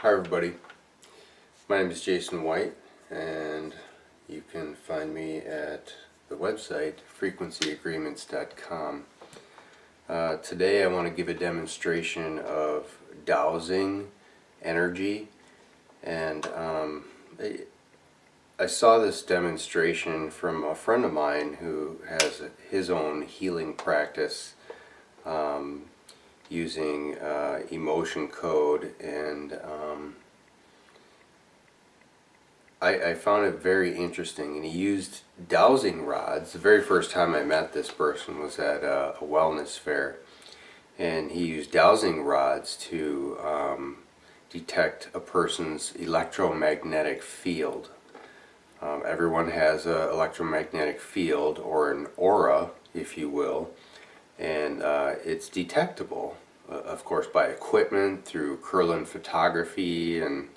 Hi everybody, my name is Jason White and you can find me at the website frequencyagreements.com. Today I want to give a demonstration of dowsing energy, and I saw this demonstration from a friend of mine who has his own healing practice using emotion code, and I found it very interesting. And he used dowsing rods. The very first time I met this person was at a wellness fair, and he used dowsing rods to detect a person's electromagnetic field. Everyone has an electromagnetic field, or an aura, if you will, and it's detectable, of course, by equipment, through Krillin photography, and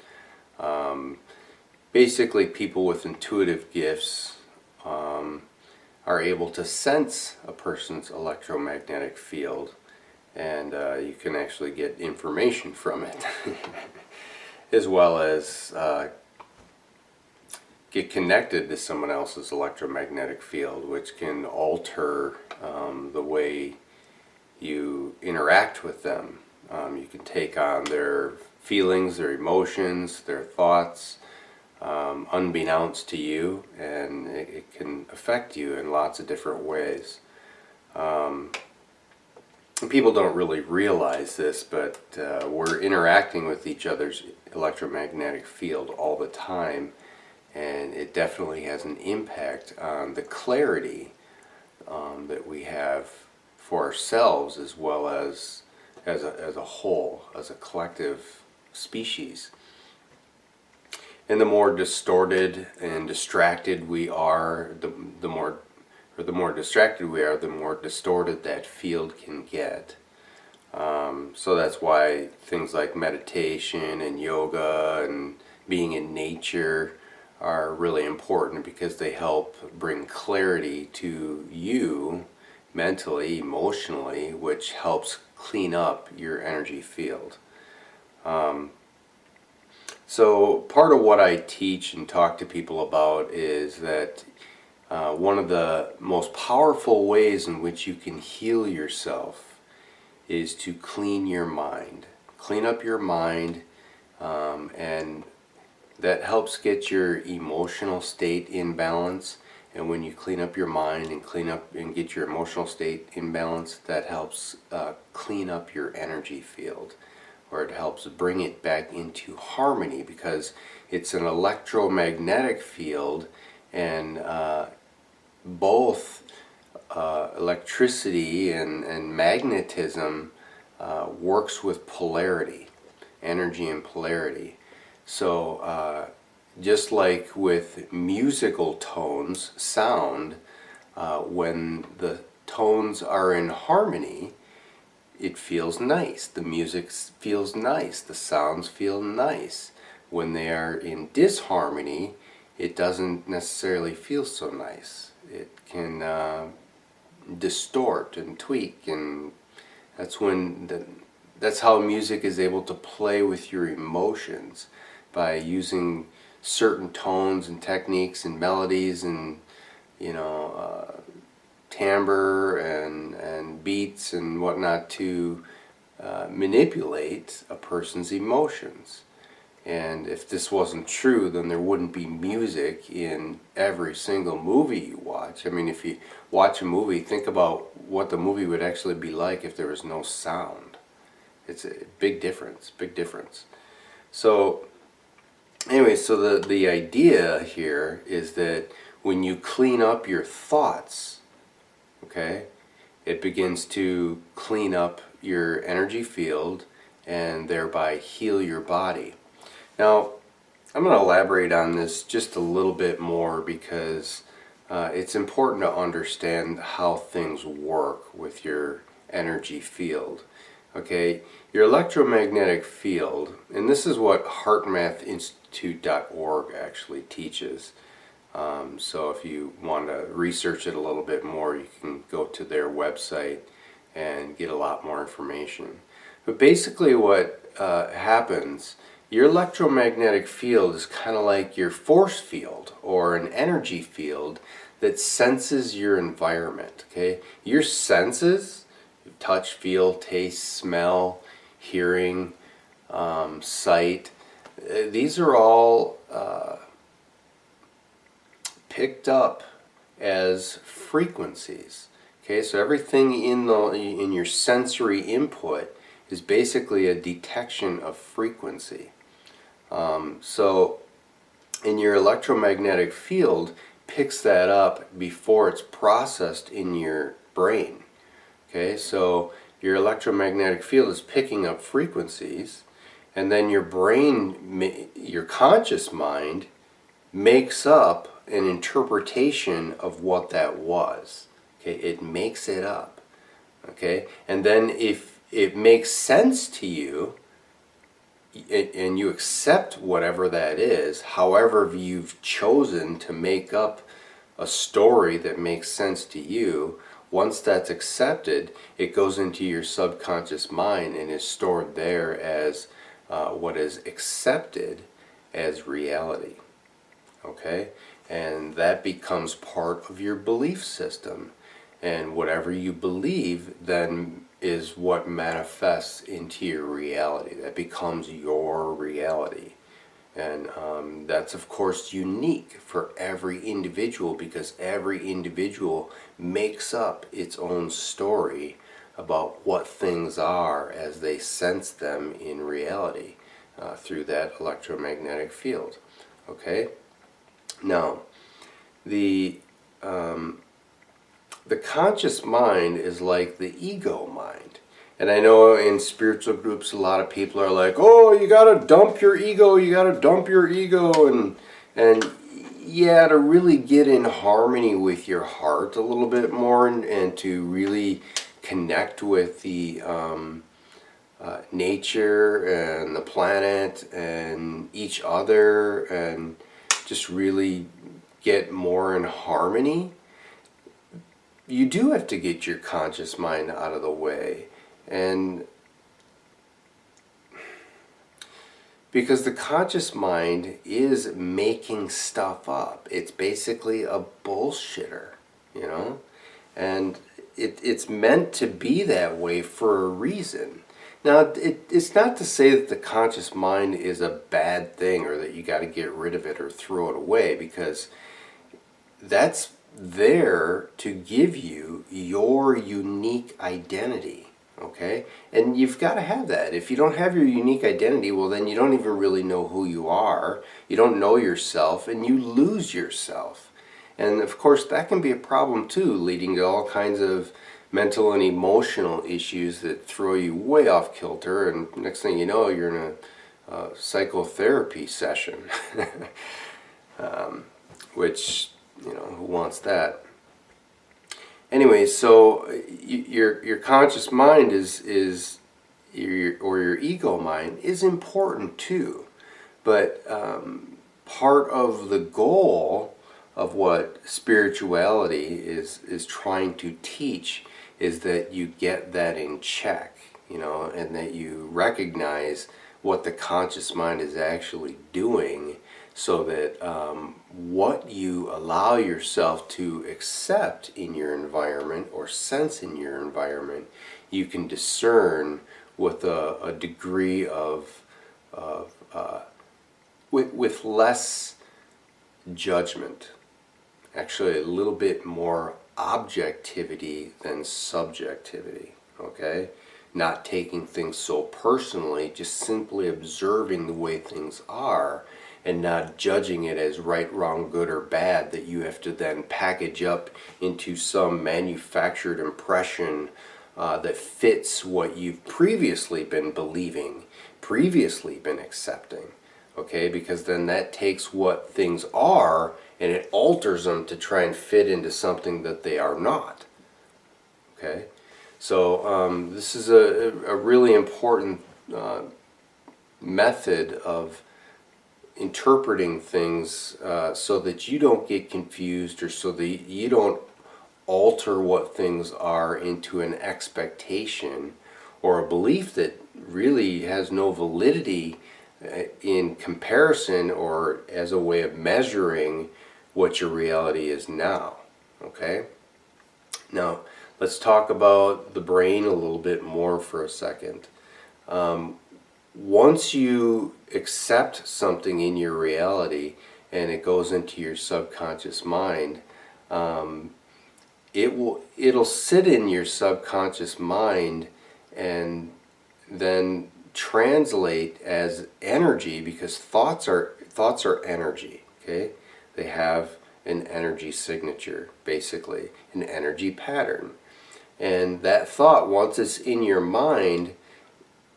basically people with intuitive gifts are able to sense a person's electromagnetic field, and you can actually get information from it as well as get connected to someone else's electromagnetic field, which can alter the way you interact with them. You can take on their feelings, their emotions, their thoughts, unbeknownst to you, and it can affect you in lots of different ways. People don't really realize this, but we're interacting with each other's electromagnetic field all the time, and it definitely has an impact on the clarity that we have for ourselves, as well as a whole, as a collective species. And the more distorted and distracted we are, the more distracted we are, the more distorted that field can get. So that's why things like meditation and yoga and being in nature are really important, because they help bring clarity to you mentally, emotionally, which helps clean up your energy field. So part of what I teach and talk to people about is that one of the most powerful ways in which you can heal yourself is to clean your mind. Clean up your mind, and that helps get your emotional state in balance. And when you clean up your mind and clean up and get your emotional state in balance, that helps clean up your energy field, or it helps bring it back into harmony, because it's an electromagnetic field, and both electricity and magnetism works with polarity, energy and polarity. So just like with musical tones, sound, when the tones are in harmony, it feels nice. The music feels nice. The sounds feel nice. When they are in disharmony, it doesn't necessarily feel so nice. It can distort and tweak, and that's how music is able to play with your emotions, by using certain tones and techniques and melodies and timbre and beats and whatnot to manipulate a person's emotions. And if this wasn't true, then there wouldn't be music in every single movie you watch. I mean, if you watch a movie, think about what the movie would actually be like if there was no sound. It's a big difference, big difference. So anyway, so the idea here is that when you clean up your thoughts, okay, it begins to clean up your energy field and thereby heal your body. Now, I'm going to elaborate on this just a little bit more, because it's important to understand how things work with your energy field. Okay, your electromagnetic field, and this is what heartmathinstitute.org actually teaches. So if you want to research it a little bit more, you can go to their website and get a lot more information. But basically what happens, Your electromagnetic field is kind of like your force field or an energy field that senses your environment. Okay, your senses, touch, feel, taste, smell, hearing, sight, these are all picked up as frequencies. Okay, so everything in your sensory input is basically a detection of frequency. So in your electromagnetic field picks that up before it's processed in your brain. Okay, so your electromagnetic field is picking up frequencies, and then your brain, your conscious mind, makes up an interpretation of what that was. Okay, it makes it up. Okay, and then if it makes sense to you, and you accept whatever that is, however you've chosen to make up a story that makes sense to you, once that's accepted, it goes into your subconscious mind and is stored there as what is accepted as reality. Okay? And that becomes part of your belief system. And whatever you believe then is what manifests into your reality. That becomes your reality. And that's of course unique for every individual, because every individual makes up its own story about what things are as they sense them in reality through that electromagnetic field. Okay? Now, the conscious mind is like the ego mind. And I know in spiritual groups a lot of people are like, oh, you gotta dump your ego, and yeah, to really get in harmony with your heart a little bit more, and to really connect with the nature and the planet and each other, and just really get more in harmony, you do have to get your conscious mind out of the way. And because the conscious mind is making stuff up. It's basically a bullshitter, you know? And it's meant to be that way for a reason. Now, it's not to say that the conscious mind is a bad thing or that you got to get rid of it or throw it away, because that's there to give you your unique identity. Okay? And you've got to have that. If you don't have your unique identity, well, then you don't even really know who you are. You don't know yourself, and you lose yourself. And of course, that can be a problem too, leading to all kinds of mental and emotional issues that throw you way off kilter, and next thing you know, you're in a psychotherapy session. Which, you know, who wants that? Anyway, so your conscious mind is your ego mind is important too, but part of the goal of what spirituality is trying to teach is that you get that in check, you know, and that you recognize what the conscious mind is actually doing, so that what you allow yourself to accept in your environment or sense in your environment, you can discern with a degree of with less judgment, actually a little bit more objectivity than subjectivity. Okay? Not taking things so personally, just simply observing the way things are, and not judging it as right, wrong, good, or bad that you have to then package up into some manufactured impression that fits what you've previously been believing, previously been accepting. Okay, because then that takes what things are and it alters them to try and fit into something that they are not. Okay, so this is a really important method of interpreting things so that you don't get confused, or so that you don't alter what things are into an expectation or a belief that really has no validity in comparison or as a way of measuring what your reality is now. Okay? Now, let's talk about the brain a little bit more for a second. Once you accept something in your reality and it goes into your subconscious mind, it'll sit in your subconscious mind and then translate as energy, because thoughts are energy. Okay, they have an energy signature, basically an energy pattern, and that thought, once it's in your mind,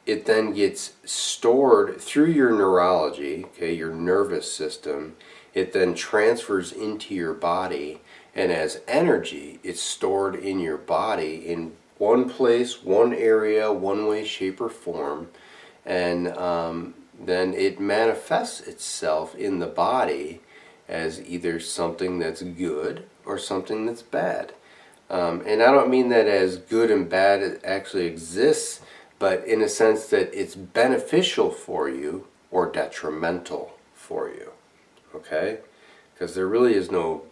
it then gets stored through your neurology, okay, your nervous system. It then transfers into your body, and as energy, it's stored in your body in one place, one area, one way, shape, or form, and then it manifests itself in the body as either something that's good or something that's bad. And I don't mean that as good and bad it actually exists, but in a sense that it's beneficial for you or detrimental for you. Okay? Because there really is no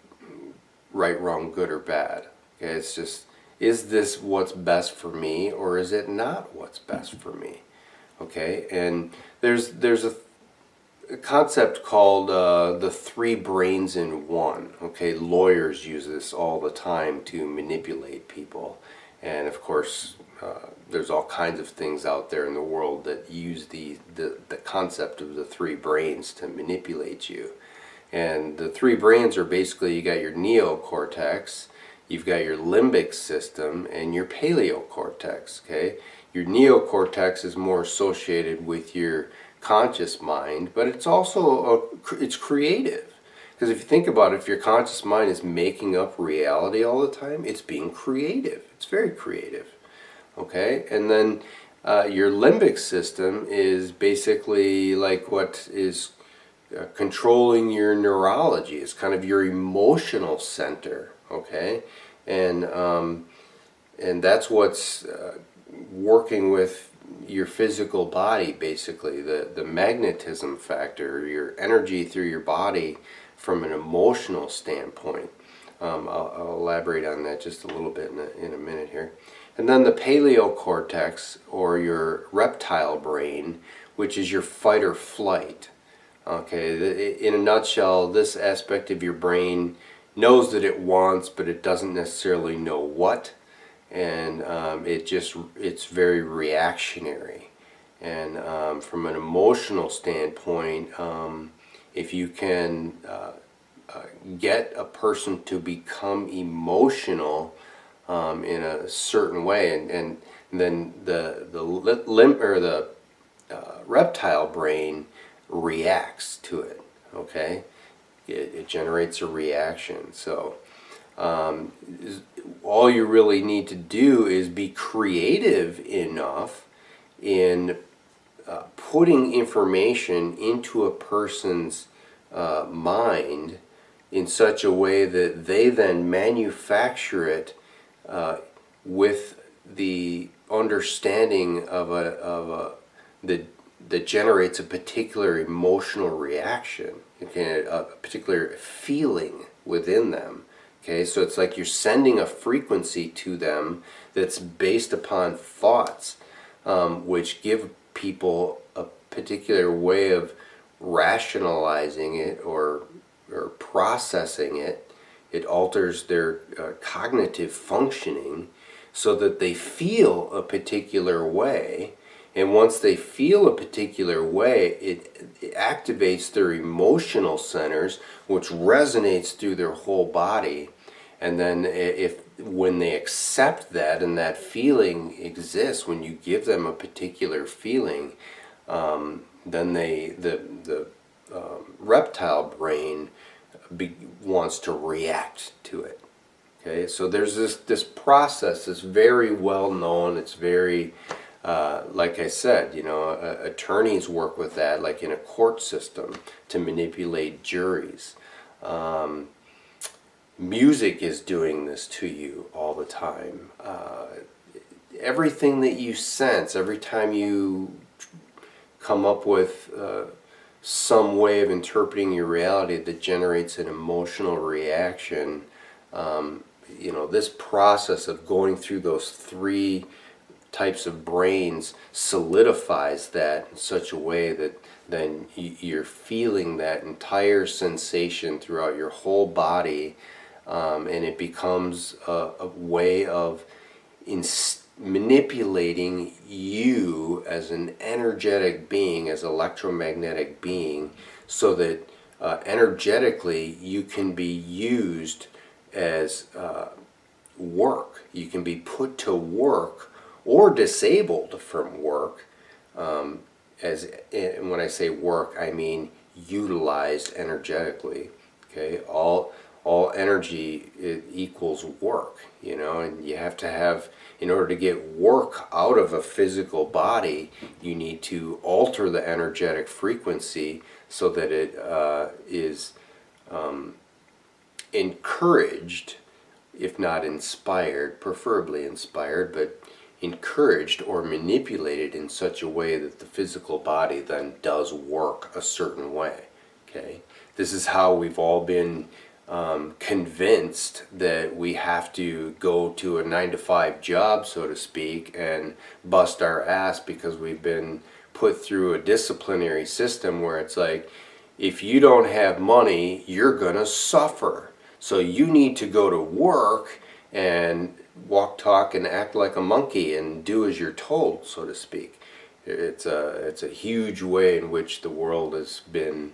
right, wrong, good, or bad. Okay? It's just, is this what's best for me, or is it not what's best for me? Okay? And there's a concept called the three brains in one. Okay? Lawyers use this all the time to manipulate people. And of course, there's all kinds of things out there in the world that use the concept of the three brains to manipulate you. And the three brains are basically, you got your neocortex, you've got your limbic system, and your paleocortex. Okay, your neocortex is more associated with your conscious mind, but it's also it's creative. Because if you think about it, if your conscious mind is making up reality all the time, it's being creative. It's very creative. Okay, and then your limbic system is basically like what is controlling your neurology. It's kind of your emotional center. Okay, and that's what's working with your physical body, basically the magnetism factor, your energy through your body from an emotional standpoint. I'll elaborate on that just a little bit in a minute here. And then the paleocortex, or your reptile brain, which is your fight or flight. Okay, in a nutshell, this aspect of your brain knows that it wants, but it doesn't necessarily know what, and it's very reactionary. And from an emotional standpoint, if you can get a person to become emotional in a certain way, and then the reptile brain reacts to it. Okay, it generates a reaction. So all you really need to do is be creative enough in putting information into a person's mind in such a way that they then manufacture it with the understanding of that generates a particular emotional reaction, okay, a particular feeling within them. Okay, so it's like you're sending a frequency to them that's based upon thoughts, which give people a particular way of rationalizing it or processing it. It alters their cognitive functioning so that they feel a particular way. And once they feel a particular way, it activates their emotional centers, which resonates through their whole body. And then when they accept that and that feeling exists, when you give them a particular feeling, then the reptile brain wants to react to it. Okay, so there's this process that's very well known. It's very like I said, attorneys work with that, like in a court system, to manipulate juries. Music is doing this to you all the time. Everything that you sense, every time you come up with some way of interpreting your reality that generates an emotional reaction, this process of going through those three types of brains solidifies that in such a way that then you're feeling that entire sensation throughout your whole body, and it becomes a way of manipulating you as an energetic being, as electromagnetic being, so that energetically you can be used as work. You can be put to work or disabled from work. And when I say work, I mean utilized energetically. Okay, all energy, it equals work, and you have to have, in order to get work out of a physical body, you need to alter the energetic frequency so that it is encouraged, if not inspired, preferably inspired, but encouraged or manipulated in such a way that the physical body then does work a certain way. Okay, this is how we've all been convinced that we have to go to a 9-to-5 job, so to speak, and bust our ass because we've been put through a disciplinary system where it's like, if you don't have money, you're gonna suffer. So you need to go to work and walk, talk, and act like a monkey and do as you're told, so to speak. It's a huge way in which the world has been,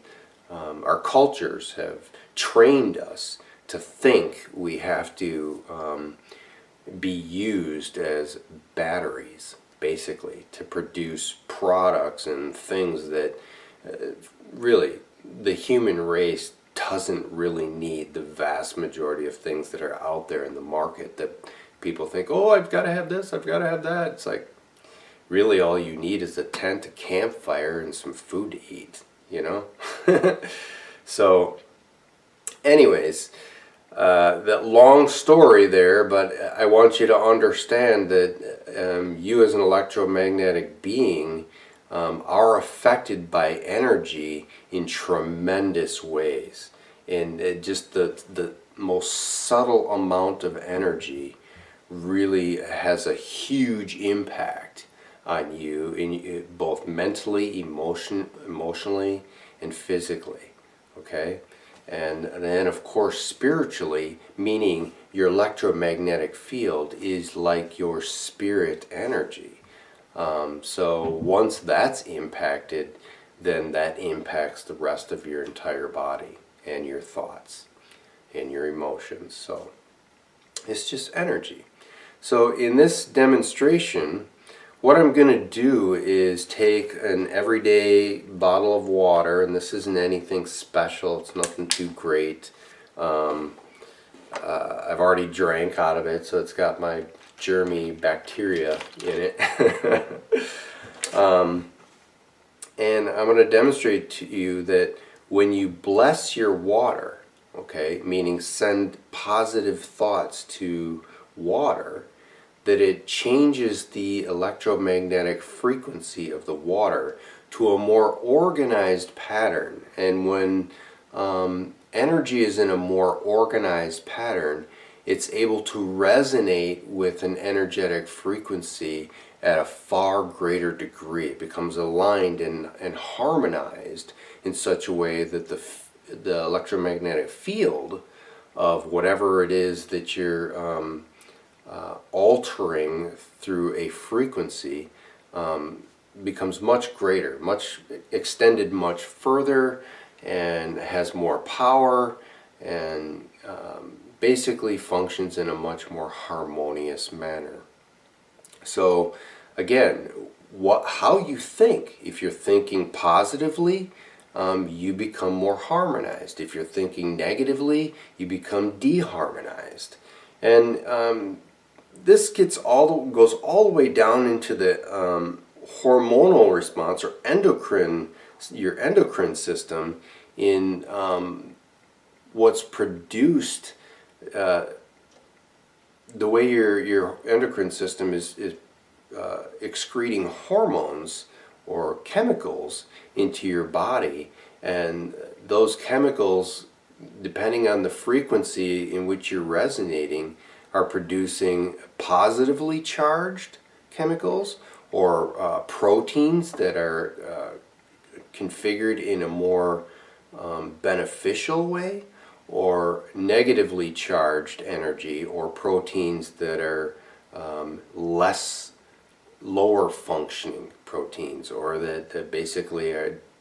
our cultures have trained us to think we have to be used as batteries, basically, to produce products and things that really the human race doesn't really need. The vast majority of things that are out there in the market that people think, oh, I've got to have this, I've got to have that. It's like, really all you need is a tent, a campfire, and some food to eat, So, anyways, that long story there, but I want you to understand that you as an electromagnetic being are affected by energy in tremendous ways. And just the most subtle amount of energy really has a huge impact on you, in both mentally, emotionally, and physically. Okay? And then, of course, spiritually, meaning your electromagnetic field is like your spirit energy. So once that's impacted, then that impacts the rest of your entire body and your thoughts and your emotions. So it's just energy. So in this demonstration, what I'm going to do is take an everyday bottle of water, and this isn't anything special, it's nothing too great. I've already drank out of it, so it's got my germy bacteria in it. And I'm going to demonstrate to you that when you bless your water, okay, meaning send positive thoughts to water, that it changes the electromagnetic frequency of the water to a more organized pattern. And when energy is in a more organized pattern, it's able to resonate with an energetic frequency at a far greater degree. It becomes aligned and harmonized in such a way that the electromagnetic field of whatever it is that you're altering through a frequency becomes much greater, much extended much further, and has more power, and basically functions in a much more harmonious manner. So again, how you think. If you're thinking positively, you become more harmonized. If you're thinking negatively, you become deharmonized. And this goes all the way down into the hormonal response, or your endocrine system, in what's produced. The way your endocrine system is excreting hormones or chemicals into your body, and those chemicals, depending on the frequency in which you're resonating, are producing positively charged chemicals or proteins that are configured in a more beneficial way, or negatively charged energy or proteins that are less lower functioning proteins, or that basically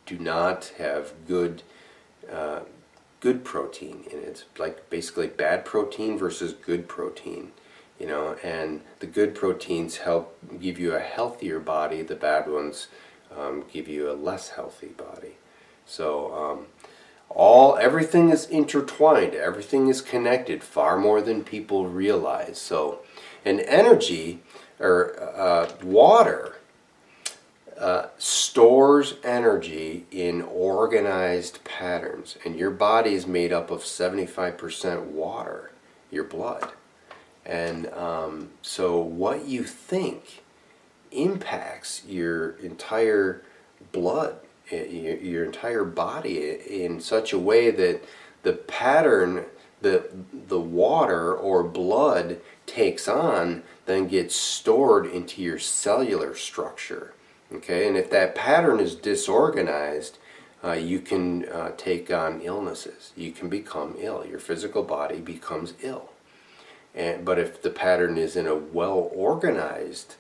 do not have good protein in it, like basically bad protein versus good protein, and the good proteins help give you a healthier body, the bad ones give you a less healthy body. So everything is intertwined, everything is connected far more than people realize. So, and energy, or water, stores energy in organized patterns, and your body is made up of 75% water, your blood. And so what you think impacts your entire blood, your entire body, in such a way that the pattern the water or blood takes on then gets stored into your cellular structure. Okay, and if that pattern is disorganized, you can take on illnesses. You can become ill. Your physical body becomes ill. But if the pattern is in a well-organized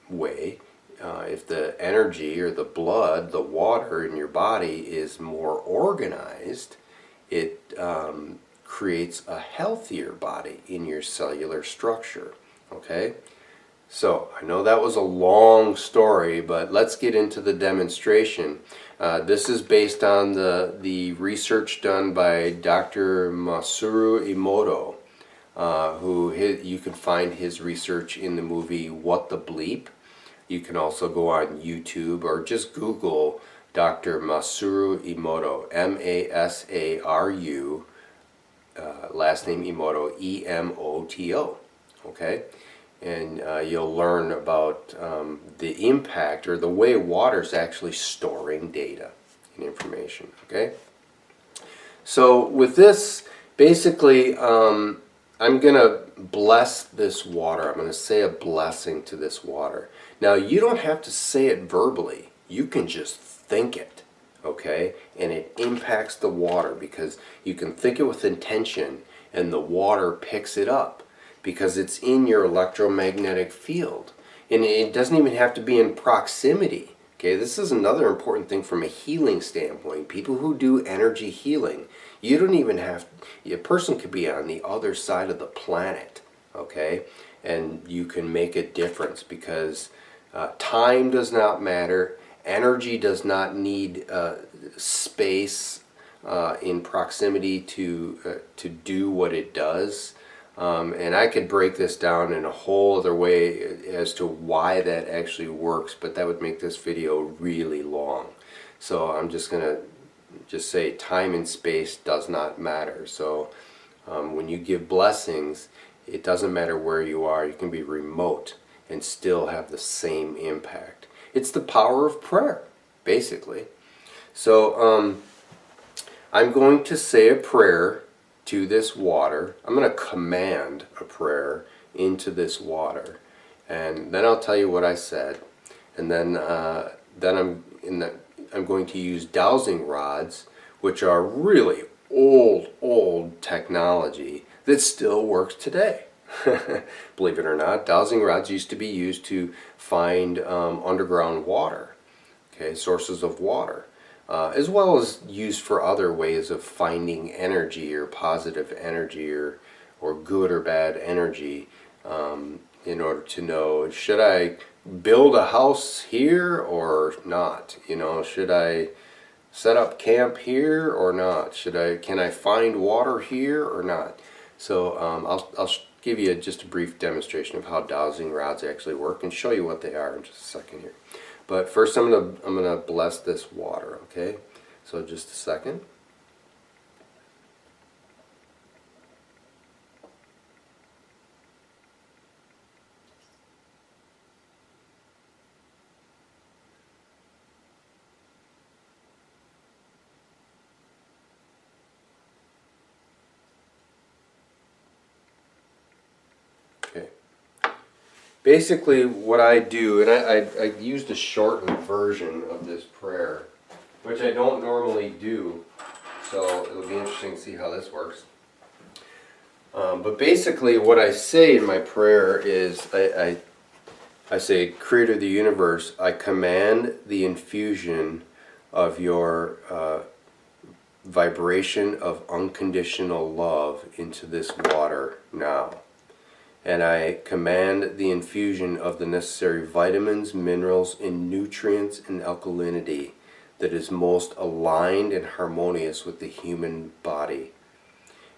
way, if the energy or the blood, the water in your body is more organized, it creates a healthier body in your cellular structure. Okay? So, I know that was a long story, but let's get into the demonstration. This is based on the research done by Dr. Masaru Emoto, you can find his research in the movie What The Bleep. You can also go on YouTube or just Google Dr. Masaru Emoto, M-A-S-A-R-U, last name Emoto, E-M-O-T-O. Okay? And you'll learn about the impact or the way water is actually storing data and information. Okay? So with this, basically, I'm going to bless this water. I'm going to say a blessing to this water. Now, you don't have to say it verbally. You can just think it, okay? And it impacts the water because you can think it with intention and the water picks it up because it's in your electromagnetic field. And it doesn't even have to be in proximity. Okay, this is another important thing from a healing standpoint. People who do energy healing, you don't even have, a person could be on the other side of the planet, okay? And you can make a difference because time does not matter. Energy does not need space in proximity to do what it does. And I could break this down in a whole other way as to why that actually works, but that would make this video really long. So I'm just going to say time and space does not matter. So when you give blessings, it doesn't matter where you are. You can be remote and still have the same impact. It's the power of prayer, basically. So I'm going to say a prayer to this water. I'm going to command a prayer into this water, and then I'll tell you what I said, and then I'm going to use dowsing rods, which are really old technology that still works today. Believe it or not, dowsing rods used to be used to find underground water, okay, sources of water. As well as used for other ways of finding energy or positive energy or good or bad energy, in order to know, should I build a house here or not? Should I set up camp here or not? Can I find water here or not? So I'll give you just a brief demonstration of how dowsing rods actually work and show you what they are in just a second here. But first I'm gonna bless this water, okay? So just a second. Basically, what I do, and I used a shortened version of this prayer, which I don't normally do, so it'll be interesting to see how this works. But basically, what I say in my prayer is I say, Creator of the universe, I command the infusion of your vibration of unconditional love into this water now. And I command the infusion of the necessary vitamins, minerals, and nutrients and alkalinity that is most aligned and harmonious with the human body.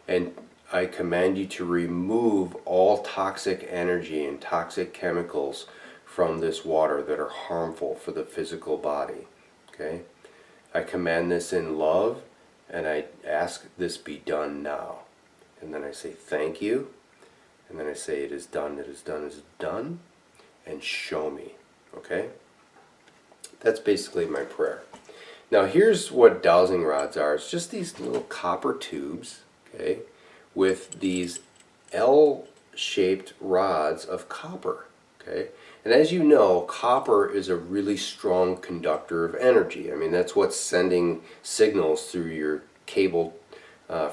And I command you to remove all toxic energy and toxic chemicals from this water that are harmful for the physical body. Okay? I command this in love, and I ask this be done now. And then I say thank you, and then I say it is done, it is done, it is done, and show me. Okay? That's basically my prayer. Now here's what dowsing rods are. It's just these little copper tubes, okay, with these L-shaped rods of copper, okay? And as you know, copper is a really strong conductor of energy. I mean, that's what's sending signals through your cable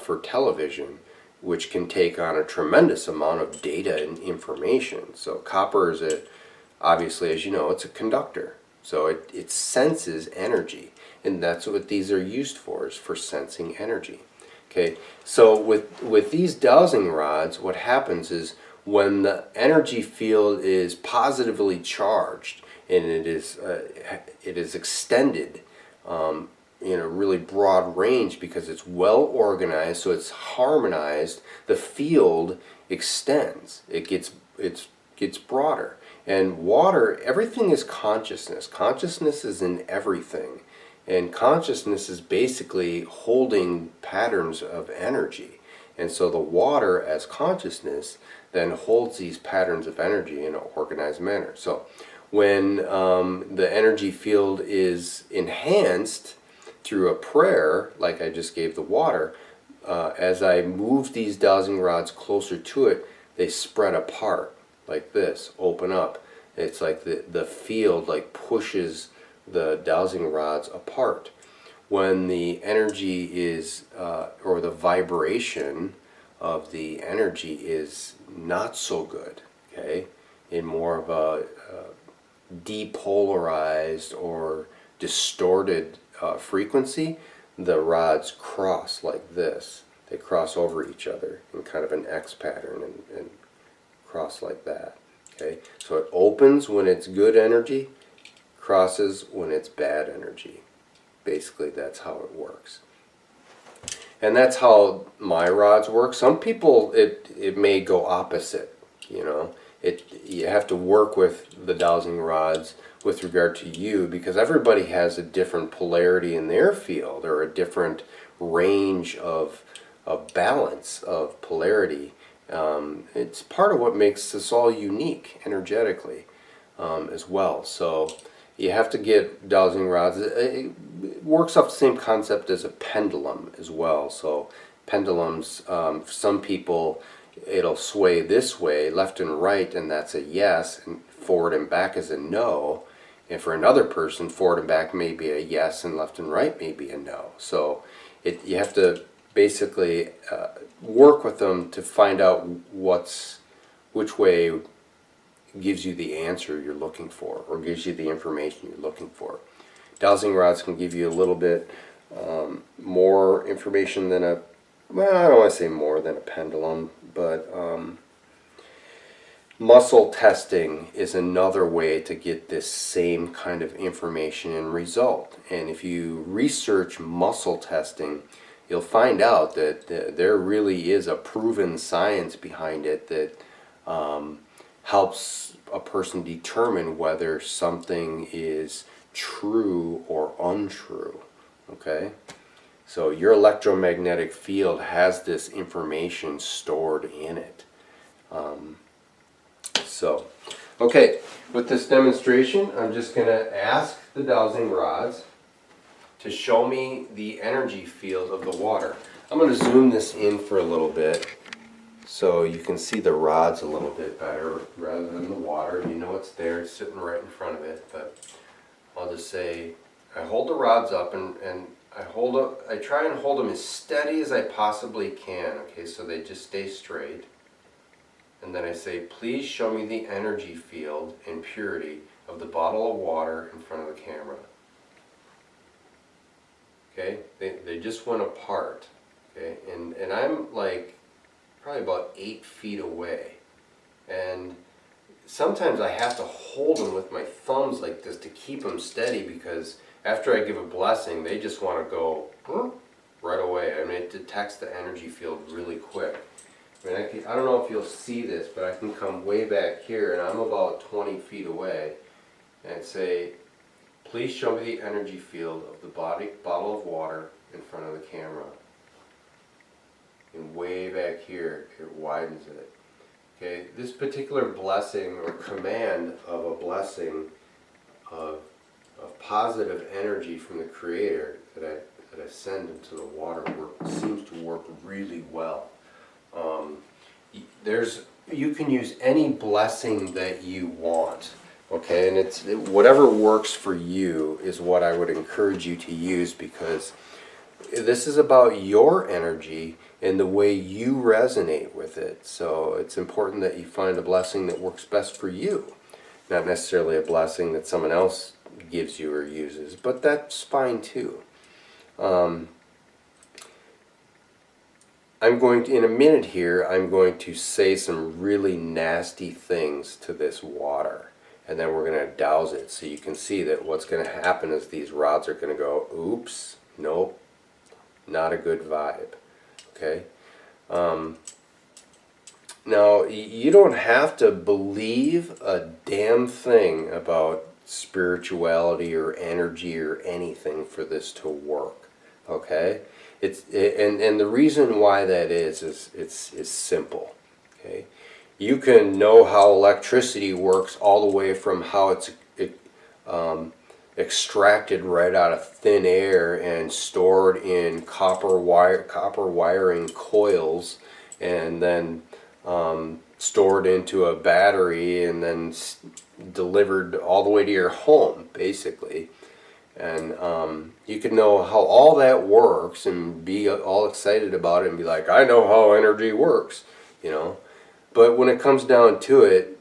for television, which can take on a tremendous amount of data and information. So copper is obviously, as you know, it's a conductor. So it senses energy. And that's what these are used for, is for sensing energy. Okay, so with these dowsing rods, what happens is when the energy field is positively charged and it is extended in a really broad range because it's well organized, so it's harmonized. The field extends. It gets broader. And water, everything is consciousness. Consciousness is in everything. And consciousness is basically holding patterns of energy. And so the water as consciousness then holds these patterns of energy in an organized manner. So when the energy field is enhanced through a prayer, like I just gave the water, as I move these dowsing rods closer to it, they spread apart like this, open up. It's like the field like pushes the dowsing rods apart. When the energy is, or the vibration of the energy is not so good, okay, in more of a depolarized or distorted frequency, the rods cross like this. They cross over each other in kind of an X pattern and cross like that. Okay, so it opens when it's good energy, crosses when it's bad energy. Basically, that's how it works. And that's how my rods work. Some people, it may go opposite, you know. You have to work with the dowsing rods with regard to you, because everybody has a different polarity in their field or a different range of balance of polarity. It's part of what makes us all unique energetically as well. So you have to get dowsing rods. It works off the same concept as a pendulum as well. So pendulums, some people, it'll sway this way, left and right, and that's a yes, and forward and back is a no. And for another person, forward and back may be a yes, and left and right may be a no. So you have to basically work with them to find out which way gives you the answer you're looking for, or gives you the information you're looking for. Dowsing rods can give you a little bit more information than I don't want to say more than a pendulum, but muscle testing is another way to get this same kind of information and result. And if you research muscle testing, you'll find out that there really is a proven science behind it that helps a person determine whether something is true or untrue. Okay? So your electromagnetic field has this information stored in it. Okay, with this demonstration, I'm just going to ask the dowsing rods to show me the energy field of the water. I'm going to zoom this in for a little bit. so you can see the rods a little bit better rather than the water. You know it's there, it's sitting right in front of it, but I'll just say I hold the rods up and I try and hold them as steady as I possibly can, okay, so they just stay straight. And then I say, please show me the energy field and purity of the bottle of water in front of the camera. Okay, they just went apart. Okay, and I'm like probably about 8 feet away. And sometimes I have to hold them with my thumbs like this to keep them steady, because after I give a blessing, they just want to go right away. I mean, it detects the energy field really quick. I mean, I don't know if you'll see this, but I can come way back here, and I'm about 20 feet away, and say, please show me the energy field of the bottle of water in front of the camera. And way back here, it widens it. Okay, this particular blessing or command of a blessing of positive energy from the Creator that I send into the water seems to work really well. You can use any blessing that you want, okay, and it's whatever works for you is what I would encourage you to use, because this is about your energy and the way you resonate with it. So it's important that you find a blessing that works best for you, not necessarily a blessing that someone else gives you or uses, but that's fine too. I'm going to, in a minute here, I'm going to say some really nasty things to this water, and then we're going to douse it, so you can see that what's going to happen is these rods are going to go, oops, nope, not a good vibe. Okay? Now, you don't have to believe a damn thing about spirituality or energy or anything for this to work. Okay? And the reason why that is it's simple. Okay? You can know how electricity works all the way from how it's extracted right out of thin air and stored in copper wiring coils, and then stored into a battery, and then delivered all the way to your home, basically. And you can know how all that works and be all excited about it and be like, I know how energy works, you know. But when it comes down to it,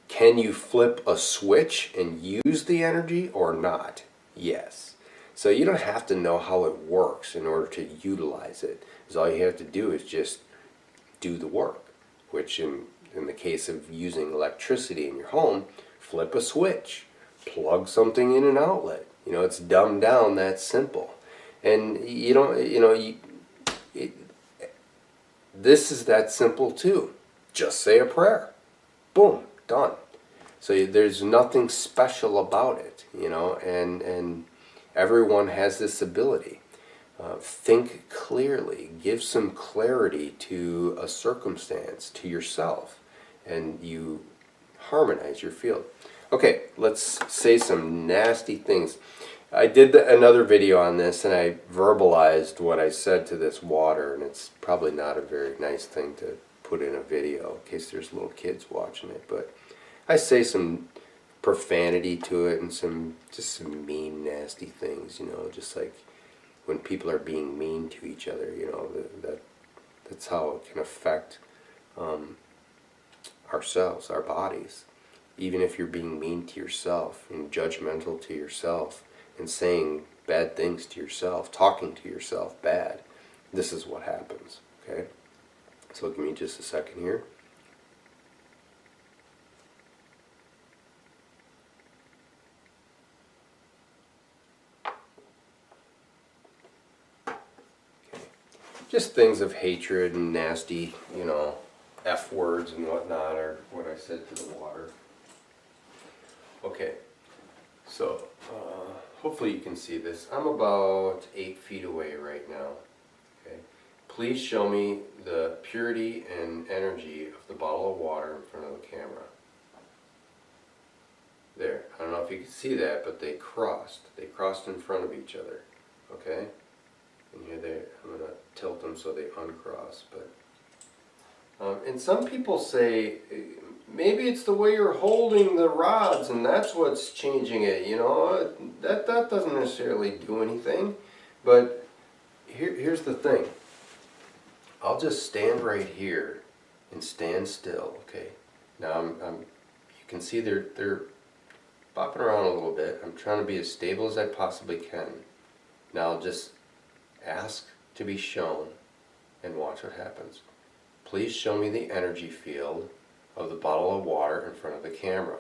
can you flip a switch and use the energy or not? Yes. So you don't have to know how it works in order to utilize it. Because all you have to do is just do the work, which in the case of using electricity in your home, flip a switch, plug something in an outlet. You know, it's dumbed down that simple. And you don't, you know, this is that simple too. Just say a prayer. Boom, done. So there's nothing special about it, you know, and everyone has this ability. Think clearly, give some clarity to a circumstance, to yourself, and you harmonize your field. Okay, let's say some nasty things. I did another video on this, and I verbalized what I said to this water, and it's probably not a very nice thing to put in a video in case there's little kids watching it, but I say some profanity to it and just some mean, nasty things, you know, just like when people are being mean to each other, you know, that's how it can affect ourselves, our bodies. Even if you're being mean to yourself and judgmental to yourself and saying bad things to yourself, talking to yourself bad, this is what happens, okay? So give me just a second here. Just things of hatred and nasty, you know, F words and whatnot are what I said to the water. Okay, so hopefully you can see this. I'm about 8 feet away right now. Okay, please show me the purity and energy of the bottle of water in front of the camera. There, I don't know if you can see that, but they crossed. They crossed in front of each other. Okay? And here I'm going to tilt them so they uncross, but And some people say, maybe it's the way you're holding the rods and that's what's changing it, that doesn't necessarily do anything. But here's the thing. I'll just stand right here and stand still, okay? Now you can see they're bopping around a little bit. I'm trying to be as stable as I possibly can. Now I'll just ask to be shown and watch what happens. Please show me the energy field of the bottle of water in front of the camera.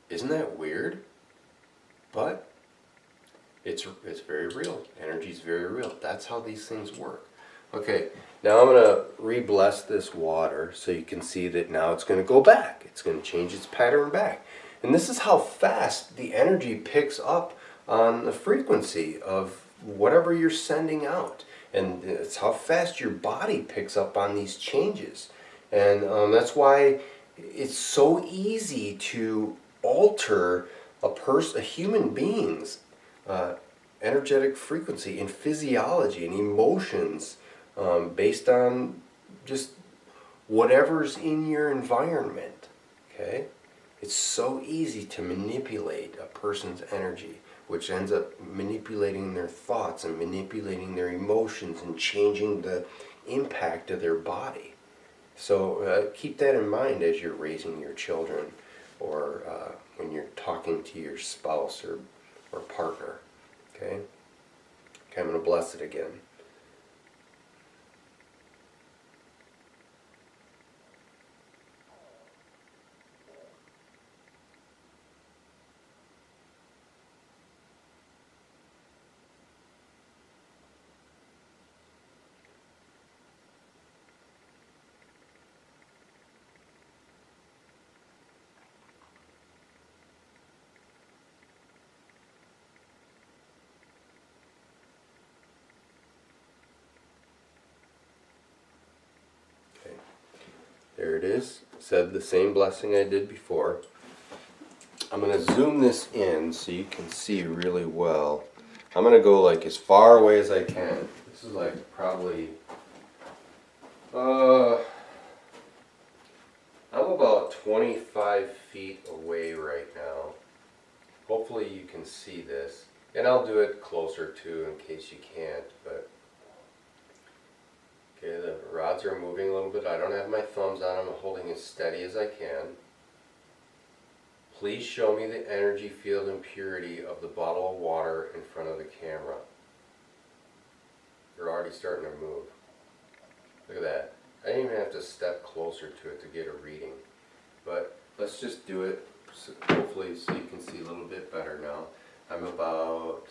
Isn't that weird? But it's very real. Energy is very real. That's how these things work. Okay, now I'm going to re-bless this water so you can see that now it's going to go back. It's going to change its pattern back. And this is how fast the energy picks up on the frequency of whatever you're sending out. And it's how fast your body picks up on these changes. And that's why it's so easy to alter a human being's energetic frequency and physiology and emotions based on just whatever's in your environment. Okay? It's so easy to manipulate a person's energy, which ends up manipulating their thoughts and manipulating their emotions and changing the impact of their body. So keep that in mind as you're raising your children or when you're talking to your spouse or partner. Okay? Okay, I'm going to bless it again. There it is. Said the same blessing I did before. I'm going to zoom this in so you can see really well. I'm going to go like as far away as I can. This is like probably, I'm about 25 feet away right now. Hopefully you can see this. And I'll do it closer too in case you can't, but okay, the rods are moving a little bit. I don't have my thumbs on them. I'm holding as steady as I can. Please show me the energy field and purity of the bottle of water in front of the camera. They're already starting to move. Look at that. I didn't even have to step closer to it to get a reading. But let's just do it, hopefully so you can see a little bit better now. I'm about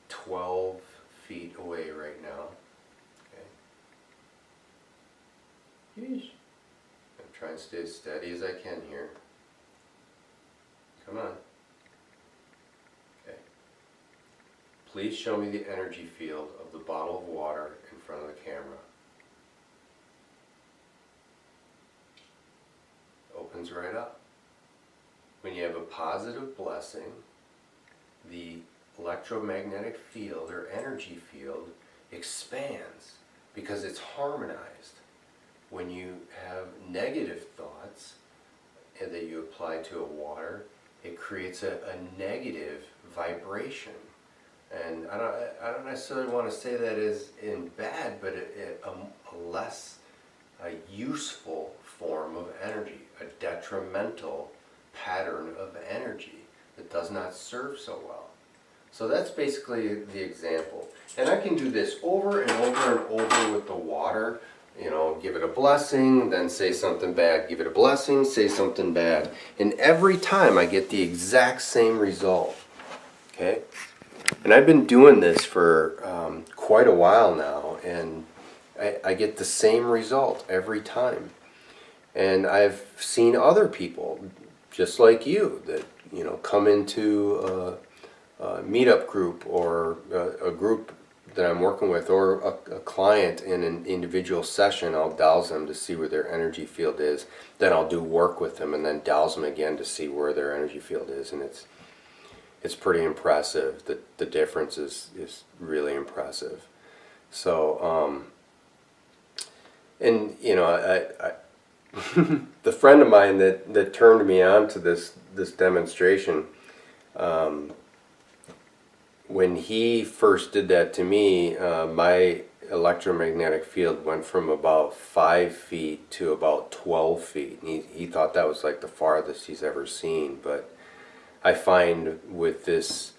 12 feet away right now. Yeesh. I'm trying to stay as steady as I can here. Come on. Okay. Please show me the energy field of the bottle of water in front of the camera. Opens right up. When you have a positive blessing, the electromagnetic field or energy field expands because it's harmonized. When you have negative thoughts and that you apply to a water, it creates a negative vibration. And I don't necessarily want to say that is in bad, but a less useful form of energy, a detrimental pattern of energy that does not serve so well. So that's basically the example. And I can do this over and over and over with the water. Give it a blessing, then say something bad. Give it a blessing, say something bad. And every time I get the exact same result. Okay? And I've been doing this for quite a while now, and I get the same result every time. And I've seen other people, just like you, that come into a meetup group or a group that I'm working with, or a client in an individual session. I'll dowse them to see where their energy field is. Then I'll do work with them and then dowse them again to see where their energy field is. And it's it's pretty impressive. The difference is really impressive. So, and you know, I the friend of mine that turned me on to this demonstration, when he first did that to me, my electromagnetic field went from about 5 feet to about 12 feet. And he thought that was like the farthest he's ever seen. But I find with this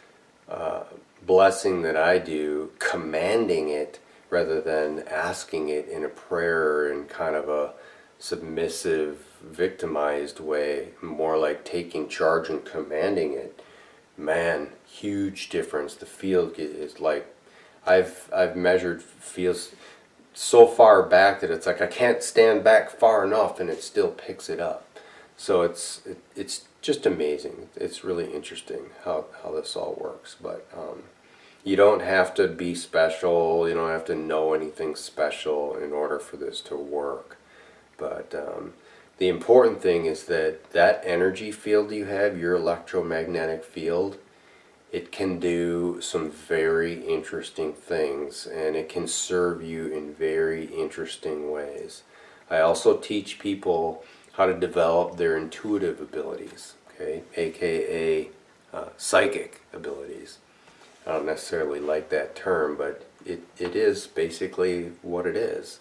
blessing that I do, commanding it rather than asking it in a prayer in kind of a submissive, victimized way, more like taking charge and commanding it, man, huge difference. The field is like, I've measured fields so far back that it's like I can't stand back far enough and it still picks it up. So it's just amazing. It's really interesting how this all works. But you don't have to be special. You don't have to know anything special in order for this to work. But the important thing is that energy field you have, your electromagnetic field, it can do some very interesting things, and it can serve you in very interesting ways. I also teach people how to develop their intuitive abilities, okay, aka psychic abilities. I don't necessarily like that term, but it is basically what it is.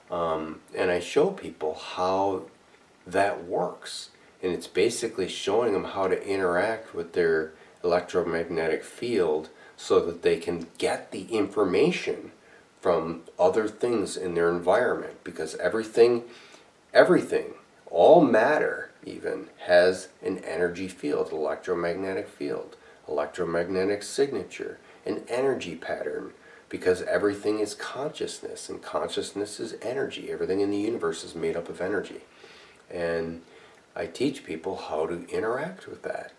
And I show people how that works. And it's basically showing them how to interact with their electromagnetic field so that they can get the information from other things in their environment. Because everything, all matter even, has an energy field, electromagnetic field, electromagnetic signature, an energy pattern. Because everything is consciousness, and consciousness is energy. Everything in the universe is made up of energy. And I teach people how to interact with that.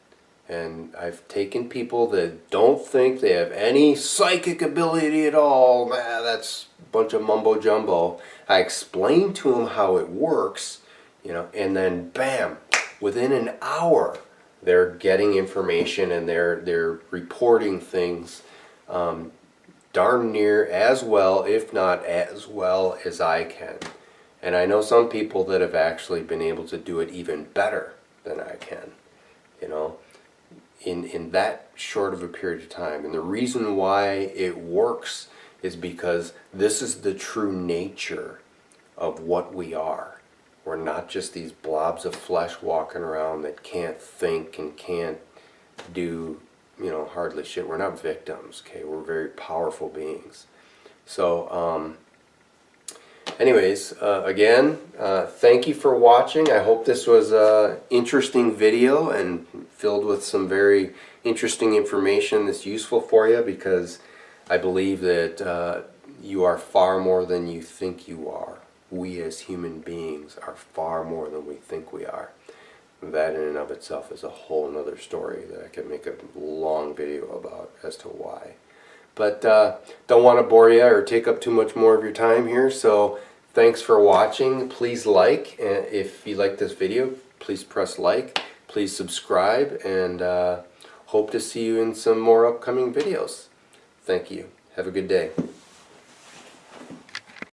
And I've taken people that don't think they have any psychic ability at all. Man, that's a bunch of mumbo jumbo. I explain to them how it works, you know, and then bam, within an hour, they're getting information and they're reporting things darn near as well, if not as well as I can. And I know some people that have actually been able to do it even better than I can, you know, in that short of a period of time. And the reason why it works is because this is the true nature of what we are. We're not just these blobs of flesh walking around that can't think and can't do, you know, hardly shit. We're not victims, okay? We're very powerful beings. So, anyways, again, thank you for watching. I hope this was an interesting video and filled with some very interesting information that's useful for you, because I believe that you are far more than you think you are. We as human beings are far more than we think we are. That in and of itself is a whole nother story that I could make a long video about as to why. But don't want to bore you or take up too much more of your time here, so thanks for watching. Please like, and if you like this video, please press like, please subscribe, and hope to see you in some more upcoming videos. Thank you. Have a good day.